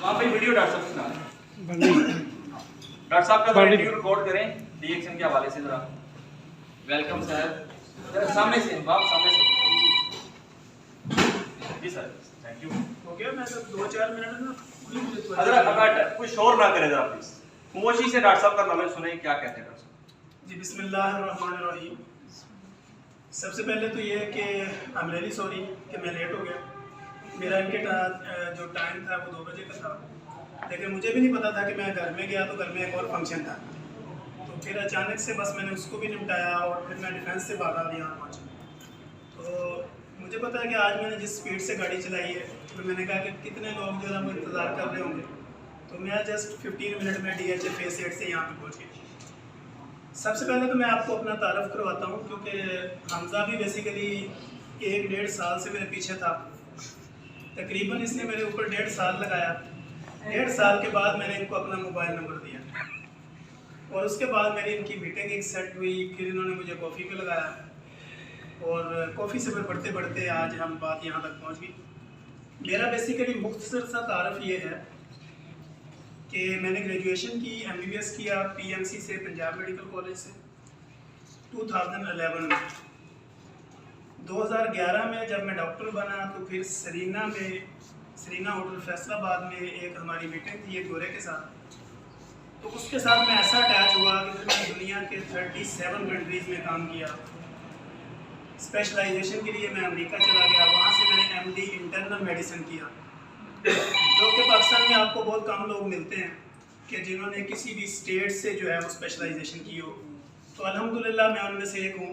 वहाँ पे video doctor साहब सुना डॉक्टर साहब का वीडियो रिकॉर्ड करें रिएक्शन के हवाले से जरा। वेलकम सर, सामने से बाप सामने से जी सर, थैंक यू। हो गया मैं सब 2-4 मिनट ना अगर कुछ शोर ना करें जरा प्लीज, खामोशी से डॉक्टर साहब का नॉलेज सुने क्या कहते हैं डॉक्टर साहब जी। बिस्मिल्लाहिर्रहमानिर्रहीम। सबसे पहले तो ये है कि आई एम रियली सॉरी कि मैं लेट हो गया। मेरा इनके जो टाइम था वो 2 बजे का था, लेकिन मुझे भी नहीं पता था कि मैं घर में गया तो घर में एक और फंक्शन था, तो फिर अचानक से बस मैंने उसको भी निपटाया और फिर मैं डिफेंस से भागा यहाँ पहुँचा। तो मुझे पता है कि आज मैंने जिस स्पीड से गाड़ी चलाई है तो मैंने कहा कि कितने लोग जो है वो इंतज़ार कर रहे होंगे, तो मैं जस्ट 15 मिनट में DHA फेस 8 से यहाँ पे पहुँच गया। सबसे पहले तो मैं आपको अपना तारफ़ करवाता हूँ, क्योंकि हमज़ा भी बेसिकली 1-1.5 साल से मेरे पीछे था। तकरीबन इसने मेरे ऊपर 1.5 साल लगाया। 1.5 साल के बाद मैंने इनको अपना मोबाइल नंबर दिया और उसके बाद मेरी इनकी मीटिंग एक सेट हुई। फिर इन्होंने मुझे कॉफ़ी पे लगाया और कॉफ़ी से फिर बढ़ते बढ़ते आज हम बात यहाँ तक पहुँच गई। मेरा बेसिकली मुख्तसर सा तारफ़ ये है कि मैंने ग्रेजुएशन की MBBS किया PMC से, पंजाब मेडिकल कॉलेज से 2011 में। 2011 में जब मैं डॉक्टर बना तो फिर सरीना होटल फैसलाबाद में एक हमारी मीटिंग थी एक गोरे के साथ, तो उसके साथ मैं ऐसा अटैच हुआ कि फिर मैंने दुनिया के 37 कंट्रीज़ में काम किया। स्पेशलाइजेशन के लिए मैं अमेरिका चला गया, वहाँ से मैंने MD इंटरनल मेडिसिन किया, जो कि पाकिस्तान में आपको बहुत कम लोग मिलते हैं कि जिन्होंने किसी भी स्टेट से जो है वो स्पेशलाइजेशन की हो। तो अल्हम्दुलिल्लाह मैं उनमें से एक हूँ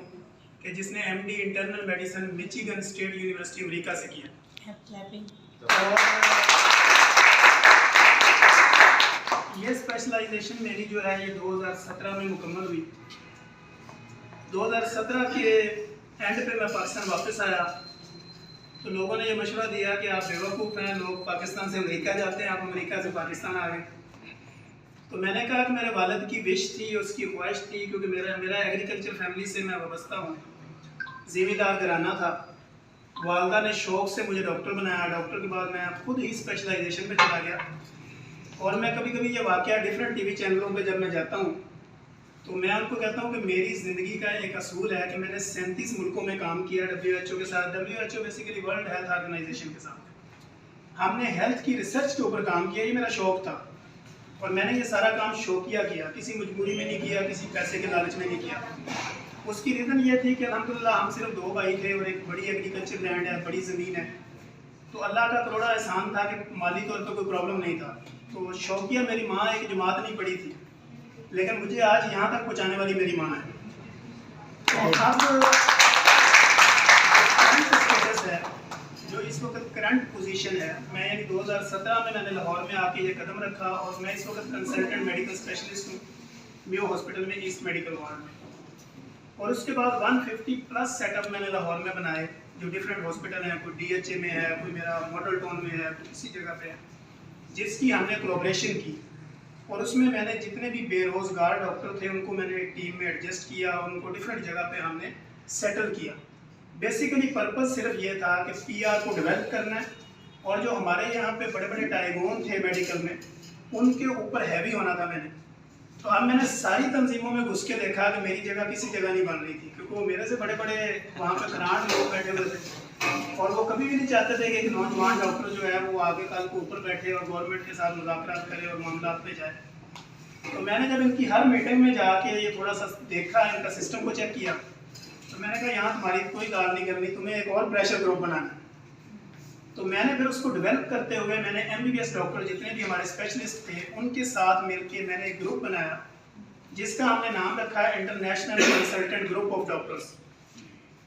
कि जिसने MD internal medicine Michigan state university America से किया। और ये स्पेशलाइजेशन मेरी जो है ये 2017 में मुकम्मल हुई। 2017 के एंड पे मैं पाकिस्तान वापस आया तो लोगों ने ये मशवरा दिया कि आप बेवकूफ़ हैं, लोग पाकिस्तान से अमेरिका जाते हैं, आप अमेरिका से पाकिस्तान आ गए। तो मैंने कहा कि मेरे वालिद की विश थी, उसकी ख्वाहिश थी, क्योंकि मेरा एग्रीकल्चर फैमिली से मैं वाबस्ता हूँ, ज़मींदार घराना था। वालदा ने शौक़ से मुझे डॉक्टर बनाया। डॉक्टर के बाद मैं खुद ही स्पेशलाइजेशन पे चला गया और मैं कभी कभी ये वाक़या डिफरेंट TV चैनलों पे जब मैं जाता हूँ तो मैं उनको कहता हूँ कि मेरी ज़िंदगी का एक असूल है कि मैंने 37 मुल्कों में काम किया WHO के साथ। WHO basically world health organisation के साथ हमने हेल्थ की रिसर्च के ऊपर काम किया। ये मेरा शौक़ था और मैंने ये सारा काम शौकिया किया, किसी मजबूरी में नहीं किया, किसी पैसे के लालच में नहीं किया। उसकी रीज़न ये थी कि अल्हम्दुलिल्लाह हम सिर्फ 2 भाई थे और एक बड़ी एग्रीकल्चर लैंड है, बड़ी ज़मीन है, तो अल्लाह का करोड़ा एहसान था कि माली तौर पर कोई प्रॉब्लम नहीं था। तो शौकिया मेरी माँ एक जमात नहीं पढ़ी थी, लेकिन मुझे आज यहाँ तक पहुँचाने वाली मेरी माँ है। तो अब स्टेटस है जो इस वक्त करंट पोजीशन है, मैं यानी 2017 में मैंने लाहौर में आके ये कदम रखा और मैं इस वक्त कंसल्टेंट मेडिकल स्पेशलिस्ट हूँ मियो हॉस्पिटल में, ईस्ट मेडिकल वार्ड में। और उसके बाद 150+ सेटअप मैंने लाहौर में बनाए जो डिफरेंट हॉस्पिटल हैं, कोई DHA में है, कोई मेरा मॉडल टाउन में है, कोई किसी जगह पे है, जिसकी हमने कोलैबोरेशन की। और उसमें मैंने जितने भी बेरोज़गार डॉक्टर थे उनको मैंने एक टीम में एडजस्ट किया और उनको डिफरेंट जगह पे हमने सेटल किया। बेसिकली पर्पस सिर्फ ये था कि PR को डेवलप करना है और जो हमारे यहाँ पे बड़े बड़े टाइगोन थे मेडिकल में उनके ऊपर हैवी होना था मैंने। तो अब मैंने सारी तंजीमों में घुस के देखा कि मेरी जगह किसी जगह नहीं बन रही थी, क्योंकि वो मेरे से बड़े बड़े वहाँ पे खरांड लोग बैठे हुए थे और वो कभी भी नहीं चाहते थे कि एक नौजवान डॉक्टर जो है वो आगे कल को ऊपर बैठे और गवर्नमेंट के साथ मुज़ाकरात करे और मामला पे जाए। तो मैंने जब इनकी हर मीटिंग में जाके ये थोड़ा सा देखा, इनका सिस्टम को चेक किया, तो मैंने कहा यहाँ तुम्हारी कोई गाल नहीं करनी, तुम्हें एक और प्रेशर ग्रुप बनाना है। तो मैंने फिर उसको डेवलप करते हुए मैंने MBBS डॉक्टर जितने भी हमारे स्पेशलिस्ट थे उनके साथ मिलकर मैंने एक ग्रुप बनाया जिसका हमने नाम रखा है international consultant group of doctors.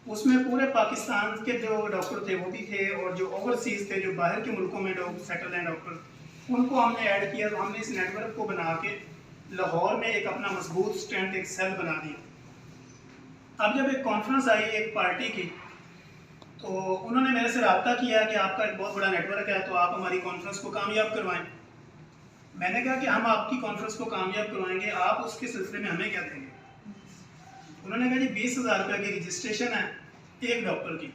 उसमें पूरे पाकिस्तान के जो डॉक्टर थे वो भी थे और जो ओवरसीज़ थे, जो बाहर के मुल्कों में सेटल हैं डॉक्टर, उनको हमने ऐड किया। तो हमने इस नेटवर्क को बना के लाहौर में एक अपना मजबूत स्ट्रेंथ, एक सेल बना दिया। अब जब एक कॉन्फ्रेंस आई एक पार्टी की, तो उन्होंने मेरे से रब्ता किया कि आपका एक बहुत बड़ा नेटवर्क है, तो आप हमारी कॉन्फ्रेंस को कामयाब करवाएं। मैंने कहा कि हम आपकी कॉन्फ्रेंस को कामयाब करवाएंगे, आप उसके सिलसिले में हमें क्या देंगे? उन्होंने कहा जी 20,000 रुपये की रजिस्ट्रेशन है एक डॉक्टर की,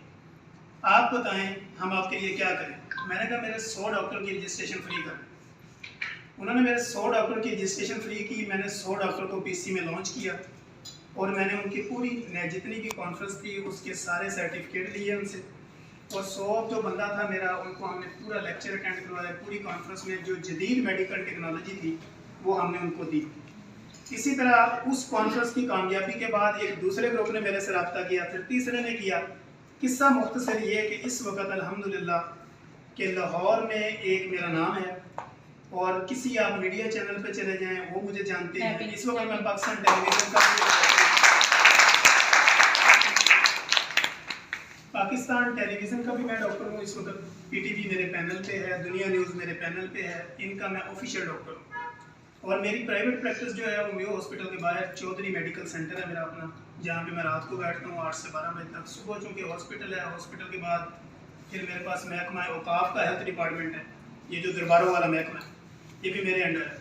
आप बताएं हम आपके लिए क्या करें। मैंने कहा मेरे 100 डॉक्टर की रजिस्ट्रेशन फ्री करें। उन्होंने मेरे 100 डॉक्टर की रजिस्ट्रेशन फ्री की, मैंने 100 डॉक्टर को पीसी में लॉन्च किया और मैंने उनकी पूरी जितनी भी कॉन्फ्रेंस थी उसके सारे सर्टिफिकेट लिए उनसे, और 100 जो बंदा था मेरा उनको हमने पूरा लेक्चर अटेंड करवाया, पूरी कॉन्फ्रेंस में जो जदीद मेडिकल टेक्नोलॉजी थी वो हमने उनको दी। इसी तरह उस कॉन्फ्रेंस की कामयाबी के बाद एक दूसरे ग्रुप ने मेरे से रब्ता किया, फिर तीसरे ने किया। किस्सा मुख्तसर ये कि इस वक्त अल्हम्दुलिल्लाह कि लाहौर में एक मेरा नाम है और किसी आप मीडिया चैनल पे चले जाएं वो मुझे जानते हैं। इस वक्त मैं पाकिस्तान टेलीविज़न का भी मैं डॉक्टर हूँ। इस वक्त पीटीवी मेरे पैनल पे है, दुनिया न्यूज़ मेरे पैनल पे है, इनका मैं ऑफिशियल डॉक्टर हूँ। और मेरी प्राइवेट प्रैक्टिस जो है वो मेयो हॉस्पिटल के बाहर चौधरी मेडिकल सेंटर है मेरा अपना, जहाँ पे मैं रात को बैठता हूँ 8 से 12 बजे तक। सुबह चूँकि हॉस्पिटल है, हॉस्पिटल के बाद फिर मेरे पास महकमा औकाफ का हेल्थ डिपार्टमेंट है, ये जो दरबारों वाला महकमा है ये भी मेरे अंडर है।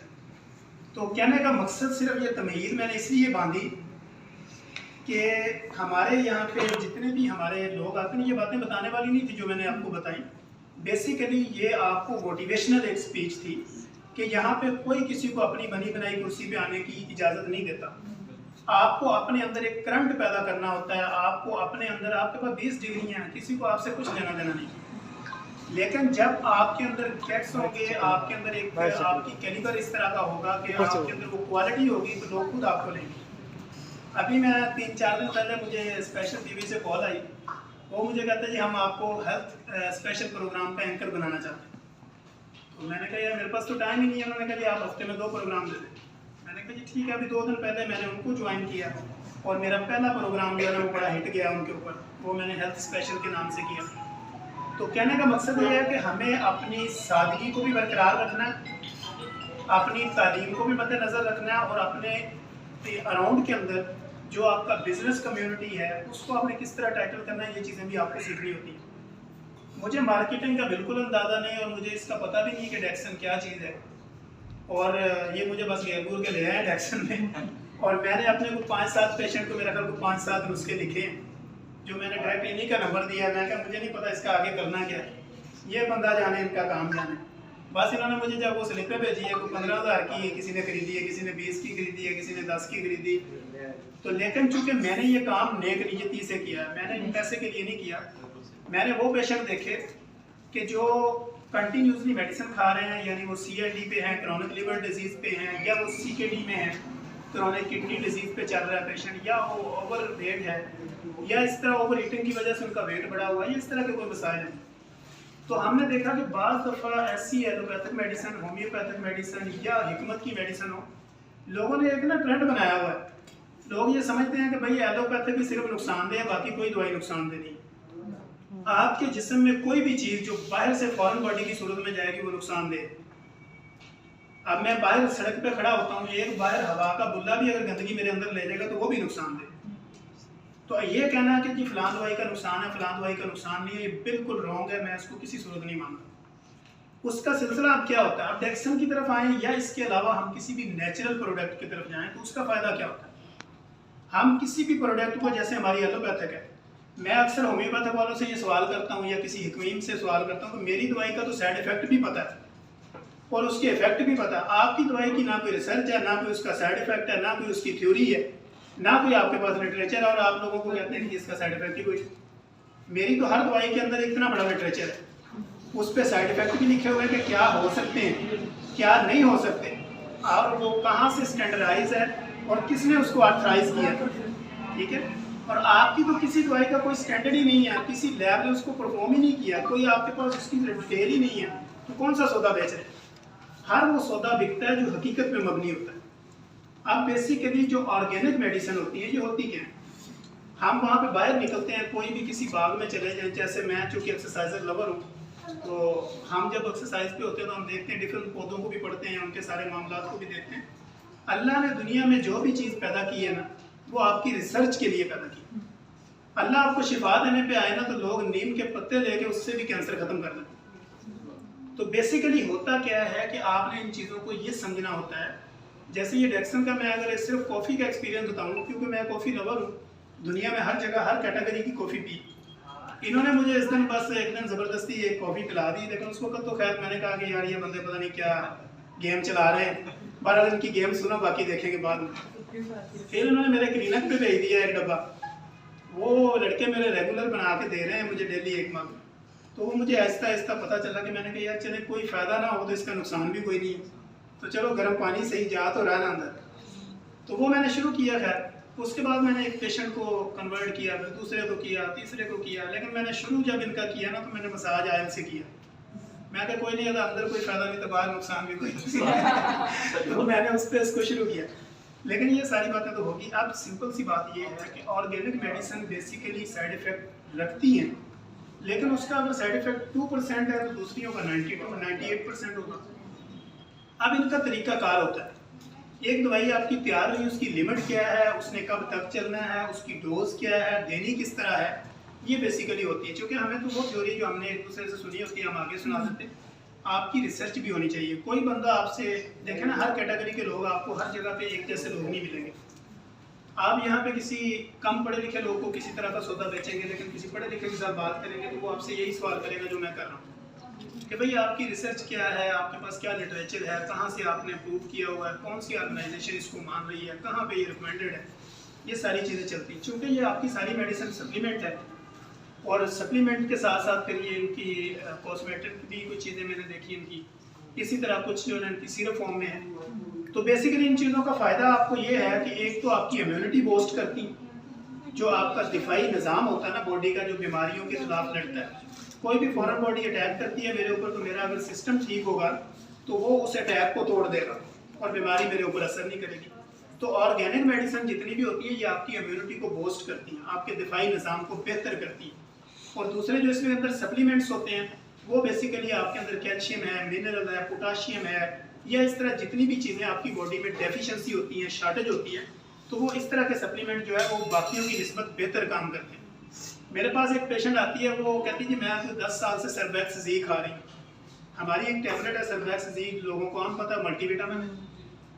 तो कहने का मकसद सिर्फ ये तमहीद मैंने इसलिए बांधी कि हमारे यहाँ पे जितने भी हमारे लोग आते हैं, ये बातें बताने वाली नहीं थी जो मैंने आपको बताई। बेसिकली ये आपको मोटिवेशनल एक स्पीच थी कि यहाँ पे कोई किसी को अपनी बनी बनाई कुर्सी पे आने की इजाज़त नहीं देता। आपको अपने अंदर एक करंट पैदा करना होता है, आपको अपने अंदर, आपके पास 20 डिग्रियाँ हैं, किसी को आपसे कुछ लेना देना नहीं। लेकिन जब आपके अंदर गैट्स होंगे, आपके अंदर एक आपकी कैलिबर इस तरह का होगा कि आपके अंदर वो क्वालिटी होगी तो लोग खुद आपको लेंगे। अभी मैं 3-4 दिन पहले मुझे स्पेशल टीवी से कॉल आई, वो मुझे कहते हैं जी हम आपको हेल्थ स्पेशल प्रोग्राम का एंकर बनाना चाहते हैं। तो मैंने कहा यार मेरे पास तो टाइम ही नहीं है। उन्होंने कहा जी आप हफ्ते में 2 प्रोग्राम दे दें। मैंने कहा जी ठीक है। अभी 2 दिन पहले मैंने उनको ज्वाइन किया और मेरा पहला प्रोग्राम जो है वो बड़ा हिट गया उनके ऊपर, वो मैंने हेल्थ स्पेशल के नाम से किया। तो कहने का मकसद ये है कि हमें अपनी सादगी को भी बरकरार रखना है, अपनी तालीम को भी मद्देनज़र रखना है और अपने अराउंड के अंदर जो आपका बिजनेस कम्युनिटी है उसको आपने किस तरह टाइटल करना है, ये चीज़ें भी आपको सीखनी होती हैं। मुझे मार्केटिंग का बिल्कुल अंदाज़ा नहीं और मुझे इसका पता भी नहीं कि डेक्सन क्या चीज़ है, और ये मुझे बस गेरगूर के ले आए डेक्सन में और मैंने अपने को 5-7 पेशेंट को मेरे ख्याल को 5-7 नुस्खे लिखे जो मैंने डायरेक्ट इन्हीं का नंबर दिया। मैं कहा मुझे नहीं पता इसका आगे करना क्या है, ये बंदा जाने इनका काम जाने। बस इन्होंने मुझे जब वो स्लिपें भेजी है, कोई 15,000 की किसी ने खरीदी है, किसी ने 20 की खरीदी है, किसी ने 10 की खरीदी। तो लेकिन चूंकि मैंने ये काम नेक नियति से किया, मैंने पैसे के लिए नहीं किया। मैंने वो पेशेंट देखे कि जो कंटिन्यूसली मेडिसिन खा रहे हैं, यानी वो CID पे हैं, क्रॉनिक लिवर डिजीज़ पे हैं, या वो CKD में है, क्रॉनिक किडनी डिजीज़ पे चल रहा है पेशेंट, या वो ओवर वेट है, या इस तरह ओवर ईटिंग की वजह से उनका वेट बढ़ा हुआ है, इस तरह के कोई मसाइल हैं। तो हमने देखा कि बाज़ दफ़ा ऐसी एलोपैथिक मेडिसिन, होम्योपैथिक मेडिसिन या हिकमत की मेडिसिन हो, लोगों ने एक ना ट्रेंड बनाया हुआ है। लोग ये समझते हैं कि भाई एलोपैथिक ही सिर्फ नुकसानदेह है, बाकी कोई दवाई नुकसानदेह नहीं। आपके जिस्म में कोई भी चीज़ जो बाहर से फॉरेन बॉडी की सूरत में जाएगी वो नुकसानदेह। अब मैं बाहर सड़क पे खड़ा होता हूँ, एक बाहर हवा का बुल्ला भी अगर गंदगी मेरे अंदर ले जाएगा तो वो भी नुकसानदेह। तो ये कहना है कि जी फलां दवाई का नुकसान है, फलां दवाई का नुकसान नहीं है, ये बिल्कुल रॉन्ग है। मैं इसको किसी सूरत नहीं मानता। उसका सिलसिला अब क्या होता है, अब डेक्सन की तरफ आएँ या इसके अलावा हम किसी भी नेचुरल प्रोडक्ट की तरफ जाएँ तो उसका फ़ायदा क्या होता है। हम किसी भी प्रोडक्ट को, जैसे हमारी एलोपैथिक है, मैं अक्सर होम्योपैथिक वालों से ये सवाल करता हूँ या किसी हकीम से सवाल करता हूँ तो मेरी दवाई का तो साइड इफेक्ट भी पता है और उसके इफेक्ट भी पता है। आपकी दवाई की ना कोई रिसर्च है, ना कोई उसका साइड इफेक्ट है, ना कोई उसकी थ्योरी है, ना कोई आपके पास लिटरेचर है, और आप लोगों को कहते हैं कि इसका साइड इफेक्ट ही कोई। मेरी तो हर दवाई के अंदर इतना बड़ा लिटरेचर है, उस पर साइड इफेक्ट भी लिखे हुए हैं कि क्या हो सकते हैं, क्या नहीं हो सकते, और वो कहाँ से स्टैंडर्डाइज है और किसने उसको ऑथराइज किया। ठीक है। और आपकी तो किसी दवाई का कोई स्टैंडर्ड ही नहीं है, किसी लैब ने उसको परफॉर्म ही नहीं किया, कोई आपके पास उसकी डिटेल ही नहीं है, तो कौन सा सौदा बेच रहे हैं। हर वो सौदा बिकता है जो हकीकत में मबनी होता है। अब बेसिकली जो ऑर्गेनिक मेडिसिन होती है ये होती क्या है, हम वहाँ पे बाहर निकलते हैं, कोई भी किसी बाग में चले जाएं, जैसे मैं चूँकि एक्सरसाइजर लवर हूँ, तो हम जब एक्सरसाइज पे होते हैं तो हम देखते हैं डिफरेंट पौधों को भी पढ़ते हैं, उनके सारे मामलात को भी देखते हैं। अल्लाह ने दुनिया में जो भी चीज़ पैदा की है ना, वो आपकी रिसर्च के लिए पैदा की। अल्लाह आपको शिफा देने पे आए ना तो लोग नीम के पत्ते लेके उससे भी कैंसर खत्म कर देते। तो बेसिकली होता क्या है कि आपने इन चीज़ों को ये समझना होता है। जैसे ये डेक्सन का, मैं अगर सिर्फ कॉफ़ी का एक्सपीरियंस बताऊँ, क्योंकि मैं कॉफ़ी लवर हूँ, दुनिया में हर जगह हर कैटेगरी की कॉफ़ी पी। इन्होंने मुझे इस दिन बस एक दिन ज़बरदस्ती एक कॉफ़ी पिला दी, लेकिन उस वक्त तो खैर मैंने कहा कि यार ये बंदे पता नहीं क्या गेम चला रहे हैं। बहरहाल इनकी गेम सुना, बाकी देखेंगे बाद में। फिर उन्होंने मेरे क्लिनिक पे भेज दिया एक डब्बा। वो लड़के मेरे रेगुलर बना के दे रहे हैं मुझे डेली एक मग। तो वो मुझे आहिस्ता आहिस्ता पता चला कि मैंने कहा यार चले कोई फ़ायदा ना हो तो इसका नुकसान भी कोई नहीं है, तो चलो गर्म पानी से ही जा तो रहा ना अंदर। तो वो मैंने शुरू किया। खैर उसके बाद मैंने एक पेशेंट को कन्वर्ट किया, फिर दूसरे को किया, तीसरे को किया। लेकिन मैंने शुरू जब इनका किया ना तो मैंने मसाज आयल से किया। मैं कहा कोई नहीं, अगर अंदर कोई फ़ायदा नहीं तो बाहर नुकसान भी कोई नहीं। तो मैंने उस पर इसको शुरू किया। लेकिन ये सारी बातें तो होगी। अब सिंपल सी बात ये है कि organic medicine basically side effect रखती हैं, लेकिन उसका अगर साइड इफ़ेक्ट 2% है तो दूसरियों का 98% होगा। अब इनका तरीका कार होता है। एक दवाई आपकी तैयार हुई, उसकी लिमिट क्या है, उसने कब तक चलना है, उसकी डोज क्या है, देनी किस तरह है, ये बेसिकली होती है। क्योंकि हमें तो वो थ्योरी जो हमने एक दूसरे से सुनी होती है हम आगे सुना देते हैं। आपकी रिसर्च भी होनी चाहिए। कोई बंदा आपसे देखे ना, हर कैटेगरी के लोग आपको हर जगह पे एक जैसे लोग नहीं मिलेंगे। आप यहाँ पे किसी कम पढ़े लिखे लोग को किसी तरह का सौदा बेचेंगे, लेकिन किसी पढ़े लिखे के साथ बात करेंगे तो वो आपसे यही सवाल करेगा जो मैं कर रहा हूँ कि भाई आपकी रिसर्च क्या है, आपके पास क्या लिटरेचर है, कहाँ से आपने प्रूव किया हुआ है, कौन सी ऑर्गेनाइजेशन इसको मान रही है, कहाँ पे ये रिकमेंडेड है। ये सारी चीज़ें चलती हैं। चूँकि ये आपकी सारी मेडिसिन सप्लीमेंट है और सप्लीमेंट के साथ साथ फिर ये इनकी कॉस्मेटिक भी कुछ चीज़ें मैंने देखी इनकी, इसी तरह कुछ जो है इनकी सिरप फॉर्म में है। तो बेसिकली इन चीज़ों का फ़ायदा आपको ये है कि एक तो आपकी इम्यूनिटी बूस्ट करती, जो आपका दिफाई निज़ाम होता है ना बॉडी का, जो बीमारियों के खिलाफ लड़ता है। कोई भी फॉरेन बॉडी अटैक करती है मेरे ऊपर, तो मेरा अगर सिस्टम ठीक होगा तो वो उस अटैक को तोड़ देगा और बीमारी मेरे ऊपर असर नहीं करेगी। तो ऑर्गेनिक मेडिसिन जितनी भी होती है ये आपकी इम्यूनिटी को बूस्ट करती हैं, आपके दिफाई निज़ाम को बेहतर करती हैं। और दूसरे जो इसमें अंदर सप्लीमेंट्स होते हैं वो बेसिकली आपके अंदर कैल्शियम है, मिनरल है, पोटाशियम है, या इस तरह जितनी भी चीज़ें आपकी बॉडी में डेफिशिएंसी होती हैं, शॉर्टेज होती है, तो वो इस तरह के सप्लीमेंट जो है वो बाकियों की निस्बत बेहतर काम करते हैं। मेरे पास एक पेशेंट आती है, वो कहती है जी मैं तो 10 साल से सर्वैक्स-जी खा रही हूँ। हमारी एक टैबलेट है सर्वैक्स-जी, लोगों को आम पता है, मल्टीविटामिन है,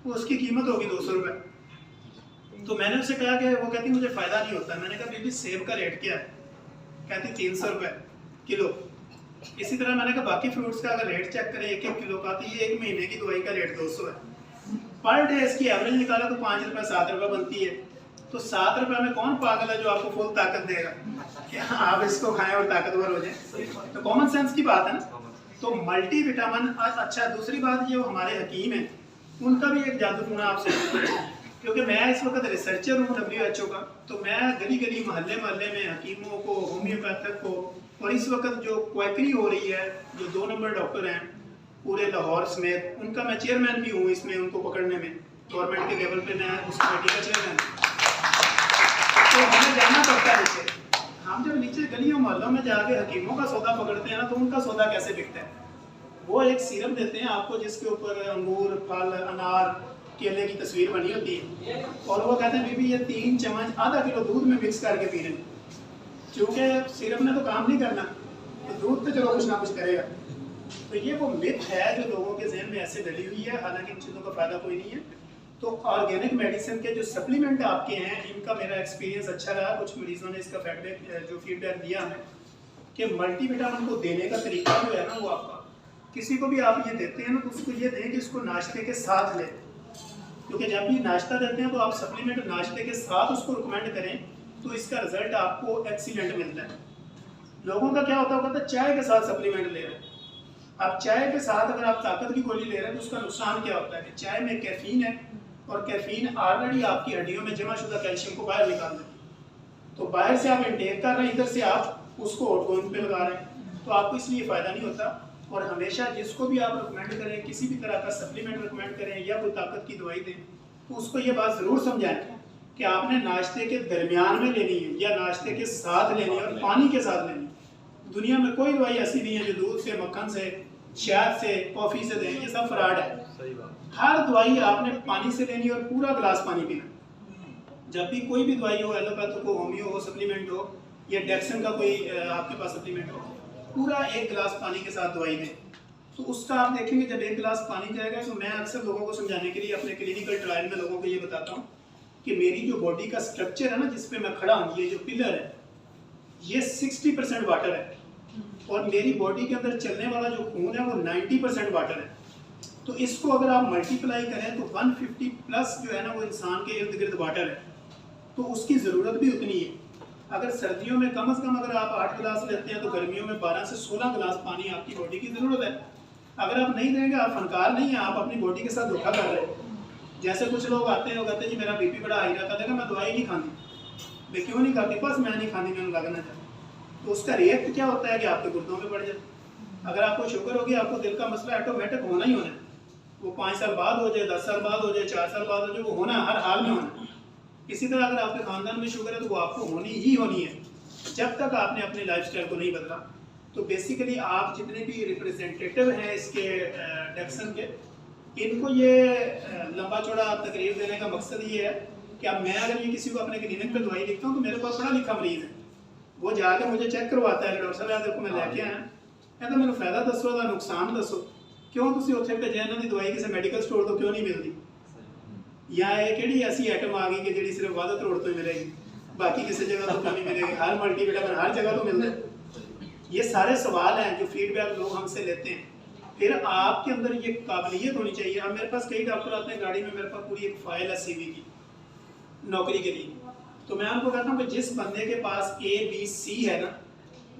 वो उसकी कीमत होगी 200 रुपये। तो मैंने उससे कहा कि, वो कहती मुझे फ़ायदा नहीं होता। मैंने कहा बेबी सेब का रेट क्या है? कहती 300 रुपये किलो। इसी तरह मैंने कहा बाकी फ्रूट्स का अगर रेट चेक करें 1-1 किलो का, तो ये 1 महीने की दवाई का रेट 200 है। पर डे इसकी एवरेज निकाला तो 5 रुपये 7 रुपये बनती है। तो 7 रुपये में कौन पागल है जो आपको फुल ताकत देगा कि आप इसको खाएं और ताकतवर हो जाए? तो कॉमन सेंस की बात है ना। तो मल्टी विटामिन। अच्छा, दूसरी बात ये, हमारे हकीम हैं, उनका भी एक जादू टूना आपसे, क्योंकि मैं इस वक्त रिसर्चर हूँ WHO का। तो मैं गली गली मोहल्ले मोहल्ले में हकीमों को, होम्योपैथिक को, और इस वक्त जो क्वैकरी हो रही है, जो 2 नंबर डॉक्टर हैं पूरे लाहौर समेत, उनका मैं चेयरमैन भी हूँ इसमें, उनको पकड़ने में गवर्नमेंट के लेवल पे मैं उस कमेटी का चेयरमैन। तो हमें जाना पड़ता है नीचे। हम जब नीचे गलियों मोहल्लों में जाके हकीमों का सौदा पकड़ते हैं ना, तो उनका सौदा कैसे बिकता है? वो एक सिरप देते हैं आपको जिसके ऊपर अंगूर, फल, अनार, केले की तस्वीर बनी होती है, और वो कहते हैं बीबी ये 3 चम्मच आधा किलो दूध में मिक्स करके पी लें। क्योंकि सिरप ने तो काम नहीं करना, तो दूध तो चलो कुछ ना कुछ करेगा। तो ये वो मिथ है जो लोगों के जहन में ऐसे डली हुई है, हालांकि इन चीज़ों का फ़ायदा कोई नहीं है। तो ऑर्गेनिक मेडिसिन के जो सप्लीमेंट आपके हैं, इनका मेरा एक्सपीरियंस अच्छा रहा। कुछ मरीजों ने इसका फीडबैक दिया है कि मल्टीविटामिन को देने का तरीका जो है ना, वो आपका, किसी को भी आप ये देते हैं ना, तो उसको ये दें कि इसको नाश्ते के साथ लें। क्योंकि जब भी नाश्ता देते हैं तो आप सप्लीमेंट नाश्ते के साथ उसको रिकमेंड करें, तो इसका रिजल्ट आपको एक्सीलेंट मिलता है। लोगों का क्या होता है, चाय के साथ सप्लीमेंट ले रहे हैं। अब चाय के साथ अगर आप ताकत की गोली ले रहे हैं तो उसका नुकसान क्या होता है कि चाय में कैफीन है, और कैफीन ऑलरेडी आपकी हड्डियों में जमाशुदा कैल्शियम को बाहर निकाल देती है। तो बाहर से आप इंटेक कर रहे हैं, इधर से आप उसको आउटगोइंग पे लगा रहे हैं, तो आपको इसलिए फ़ायदा नहीं होता। और हमेशा जिसको भी आप रिकमेंड करें, किसी भी तरह का सप्लीमेंट रिकमेंड करें या कोई ताकत की दवाई दें, तो उसको ये बात ज़रूर समझाएं कि आपने नाश्ते के दरमियान में लेनी है या नाश्ते के साथ लेनी है, और पानी के साथ लेनी है। दुनिया में कोई दवाई ऐसी नहीं है जो दूध से, मक्खन से, शहद से, कॉफ़ी से दें, ये सब फ्रॉड है। सही बात। हर दवाई आपने पानी से लेनी और पूरा गिलास पानी पीना। जब भी कोई भी दवाई हो, एलोपैथिक हो, होम्यो हो, सप्लीमेंट हो, या डेक्सन का कोई आपके पास सप्लीमेंट हो, पूरा 1 गिलास पानी के साथ दवाई दें। तो उसका आप देखेंगे जब 1 गिलास पानी जाएगा, तो मैं अक्सर लोगों को समझाने के लिए अपने क्लिनिकल ट्रायल में लोगों को ये बताता हूँ कि मेरी जो बॉडी का स्ट्रक्चर है ना, जिस पे मैं खड़ा हूँ, ये जो पिलर है, ये 60% वाटर है, और मेरी बॉडी के अंदर चलने वाला जो खून है वो 90% वाटर है। तो इसको अगर आप मल्टीप्लाई करें तो 150 प्लस जो है ना वो इंसान के इर्द गिर्द वाटर है, तो उसकी ज़रूरत भी उतनी है। अगर सर्दियों में कम से कम अगर आप 8 गिलास लेते हैं तो गर्मियों में 12 से 16 गिलास पानी आपकी बॉडी की ज़रूरत है। अगर आप नहीं देंगे, आप फनकार नहीं हैं, आप अपनी बॉडी के साथ धोखा कर रहे हैं। जैसे कुछ लोग आते हैं, वो कहते हैं जी मेरा बीपी बड़ा हाई रहता है, मैं दवाई नहीं खाती। मैं क्यों नहीं खाती? बस मैं नहीं खाती, मैंने लगना चाहिए। तो उसका रिएक्ट क्या होता है कि आपके गुर्दों में बढ़ जाए। अगर आपको शुगर होगी, आपको दिल का मसला ऑटोमेटिक होना ही होना है। वो 5 साल बाद हो जाए, 10 साल बाद हो जाए, 4 साल बाद हो जाए, वो होना हर हाल में होना। इसी तरह अगर आपके खानदान में शुगर है तो वो आपको होनी ही होनी है, जब तक आपने अपने लाइफस्टाइल को नहीं बदला। तो बेसिकली आप जितने भी रिप्रेजेंटेटिव हैं इसके डेक्सन के, इनको ये लंबा चौड़ा तकरीर देने का मकसद ये है कि अब मैं अगर ये किसी को अपने क्लिनिक पे दवाई लिखता हूँ तो मेरे पास पढ़ा लिखा मरीज है, वो जाके मुझे चेक करवाता है कि डॉक्टर साहब देखो मैं लेके आया, कहता मैंने फायदा दसो दा नुकसान दसो, क्यों तुसी उत्थे भेजिया इन्हां दी दवाई किसी मेडिकल स्टोर तो क्यों नहीं मिलती, या ये किहड़ी ऐसी आइटम आ गई कि जिहड़ी सिर्फ वादत रोड तो ही मिलेगी, बाकी किसी जगह तो नहीं मिलेगी, हर मल्टीविटामिन हर जगह तो मिलता है। ये सारे सवाल हैं जो फीडबैक लोग हमसे लेते हैं। फिर आपके अंदर ये काबिलियत होनी चाहिए। अब मेरे पास कई डॉक्टर आते हैं गाड़ी में, मेरे पास पूरी एक फाइल है CV की नौकरी के लिए, तो मैं उनको कहता हूँ कि जिस बंदे के पास ABC है ना,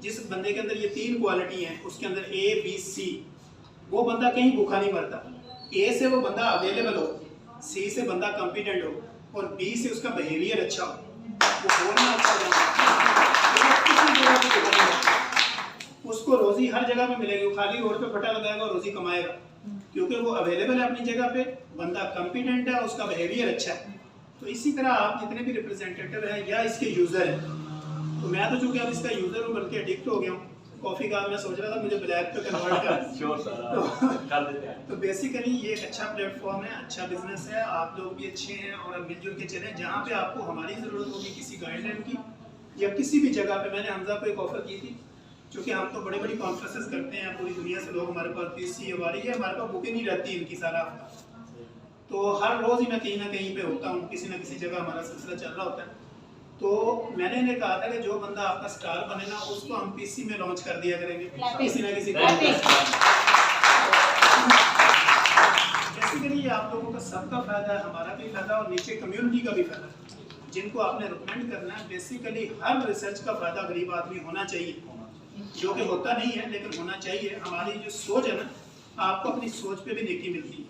जिस बंदे के अंदर ये 3 क्वालिटी हैं, उसके अंदर ABC, वो बंदा कहीं भूखा नहीं मरता। A से वो बंदा अवेलेबल हो, C से बंदा कॉम्पिटेंट हो, और B से उसका बिहेवियर अच्छा हो, वो बोलना अच्छा जाना, उसको रोजी हर जगह पे मिलेगी। वो खाली रोड पे फटा लगाएगा और रोजी कमाएगा, क्योंकि वो अवेलेबल है अपनी जगह पे, बंदा कॉम्पिटेंट है, उसका बिहेवियर अच्छा है। तो इसी तरह आप जितने भी रिप्रेजेंटेटिव हैं या इसके यूज़र हैं, तो मैं तो चूँकि अब इसका यूज़र हूँ, बल्कि एडिक्ट हो गया हूँ कॉफ़ी का। मैं सोच रहा था मुझे ब्लैक पे कन्वर्ट कर तो बेसिकली ये एक अच्छा प्लेटफॉर्म है, अच्छा बिजनेस है, आप लोग भी अच्छे हैं और मिलजुल के चलें। जहाँ पे आपको हमारी ज़रूरत होगी किसी गाइडलाइन की या किसी भी जगह पे, मैंने हमजा को एक ऑफ़र की थी, क्योंकि हम तो बड़ी बड़ी कॉन्फ्रेंसेस करते हैं, पूरी दुनिया से लोग हमारे पास PC हमारी है, हमारे पास बुकिंग नहीं रहती इनकी सारा हफ्ता, तो हर रोज़ ही मैं कहीं ना कहीं पे होता हूँ, किसी ना किसी जगह हमारा सिलसिला चल रहा होता है। तो मैंने इन्हें कहा था कि जो बंदा आपका स्टार बने ना, उसको हम PC में लॉन्च कर दिया करेंगे किसी ना किसी बेसिकली आप लोगों का सबका फायदा है, हमारा भी फायदा और नीचे कम्युनिटी का भी फायदा है। जिनको आपने रिकमेंड करना है, बेसिकली हर रिसर्च का फायदा गरीब आदमी होना चाहिए, जो कि होता नहीं है लेकिन होना चाहिए। हमारी जो सोच है ना, आपको अपनी सोच पे भी नेकी मिलती है।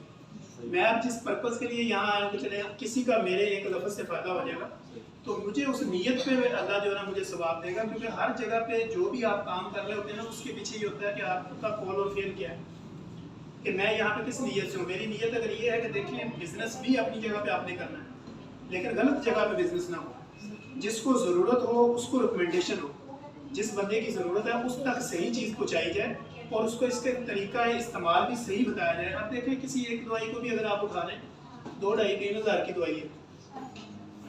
मैं अब जिस पर्पज़ के लिए यहाँ आया हूँ, चले किसी का मेरे एक लफ्ज़ से फ़ायदा हो जाएगा, तो मुझे उस नीयत पे अल्लाह जो है ना मुझे सवाब देगा, क्योंकि हर जगह पे जो भी आप काम कर रहे होते हैं ना, उसके पीछे ये होता है कि आपका कॉल और फेल क्या है, कि मैं यहाँ पे किस नीयत से हूँ। मेरी नीयत अगर ये है कि देखिए बिजनेस भी अपनी जगह पे आपने करना है, लेकिन गलत जगह पे बिजनेस ना हो, जिसको ज़रूरत हो उसको रिकमेंडेशन हो, जिस बंदे की ज़रूरत है उस तक सही चीज़ पहुँचाई जाए और उसको इसके तरीका इस्तेमाल भी सही बताया जाए। अब देखिए किसी एक दवाई को भी अगर आप उठा लें, 2-2.5-3 हज़ार की दवाई है,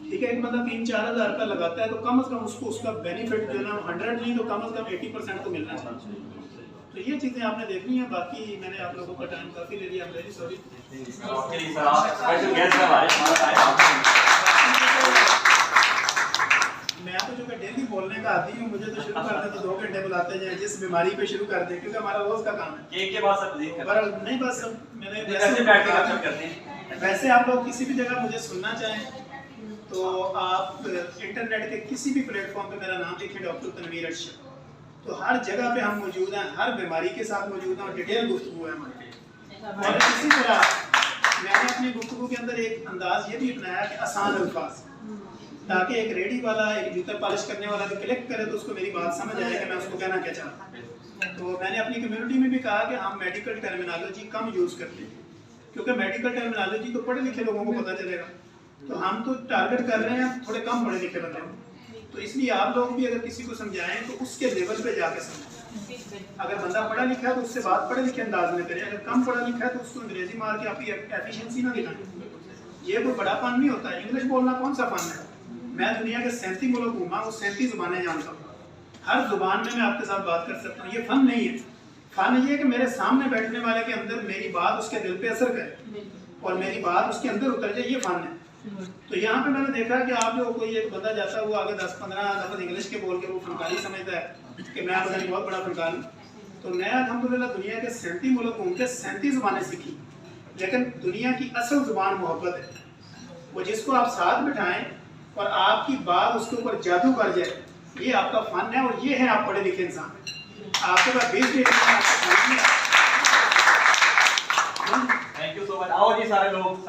ठीक है, एक बंदा 3-4 हज़ार रुपया लगाता है, तो कम से कम उसको उसका बेनिफिट जो है ना 100 नहीं तो कम से कम 80% तो मिलना चाहिए। तो ये चीज़ें आपने देखनी है। बाकी मैंने आप लोगों का टाइम काफ़ी ले लिया, वेरी सॉरी। मैं तो जो डेली बोलने का आदी हूँ, मुझे तो शुरू करते तो 2 घंटे बुलाते हैं, जिस बीमारी पे शुरू करते हैं, क्योंकि हमारा रोज का काम है। एक के बाद सब पर नहीं, बस मैंने वैसे आप लोग किसी भी जगह मुझे सुनना चाहें तो आप इंटरनेट के किसी भी प्लेटफॉर्म पे मेरा नाम लिखें, डॉक्टर तनवीर अरशद, तो हर जगह पे हम मौजूद हैं, हर बीमारी के साथ मौजूद हैं और डिटेल गुफ्तगू है हमारी। और इसी तरह मैंने अपनी गुफ्तगू के अंदर एक अंदाज ये भी अपनाया कि आसान अल्फाज, ताकि एक रेडी वाला, एक जूता पॉलिश करने वाला भी क्लिक करे तो उसको मेरी बात समझ आए कि मैं उसको कहना क्या चाहता हूँ। तो मैंने अपनी कम्युनिटी में भी कहा कि हम मेडिकल टर्मिनोलॉजी कम यूज़ करते हैं, क्योंकि मेडिकल टर्मिनोलॉजी तो पढ़े लिखे लोगों को पता चलेगा, तो हम तो टारगेट कर रहे हैं थोड़े कम पढ़े लिखे बंदे। तो इसलिए आप लोग भी अगर किसी को समझाएं तो उसके लेवल पे जाके समझें। अगर बंदा पढ़ा लिखा है तो उससे बात पढ़े लिखे अंदाज में करें, अगर कम पढ़ा लिखा है तो उसको अंग्रेजी मार के आपकी एफिशिएंसी ना दिखाएं। ये कोई बड़ा फन नहीं होता है, इंग्लिश बोलना कौन सा फन है। मैं दुनिया के 37 मुल्क घूमा, वो 37 ज़ुबानें जानता हूँ, हर ज़ुबान में मैं आपके साथ बात कर सकता हूँ। ये फ़न नहीं है। फ़न ये है कि मेरे सामने बैठने वाले के अंदर मेरी बात उसके दिल पे असर करे और मेरी बात उसके अंदर उतर जाए, ये फ़न है। तो यहाँ पे मैंने देखा कि आप जो कोई एक बंदा जाता है, वो आगे 10-15 लफ्ज़ इंग्लिश के बोल के वो फनकारी समझता है कि मैं बहुत बड़ा फनकार हूँ। तो मैं अल्हम्दुलिल्लाह दुनिया के 37 मुल्क घूम के 37 ज़ुबानें सीखी लेकिन दुनिया की असल जुबान मोहब्बत है। वो जिसको आप साथ बिठाएं और आपकी बात उसके ऊपर जादू कर जाए, ये आपका फन है और ये है आप पढ़े लिखे इंसान। आपके पास 20 डिग्री है। Thank you so much. आओ जी सारे लोग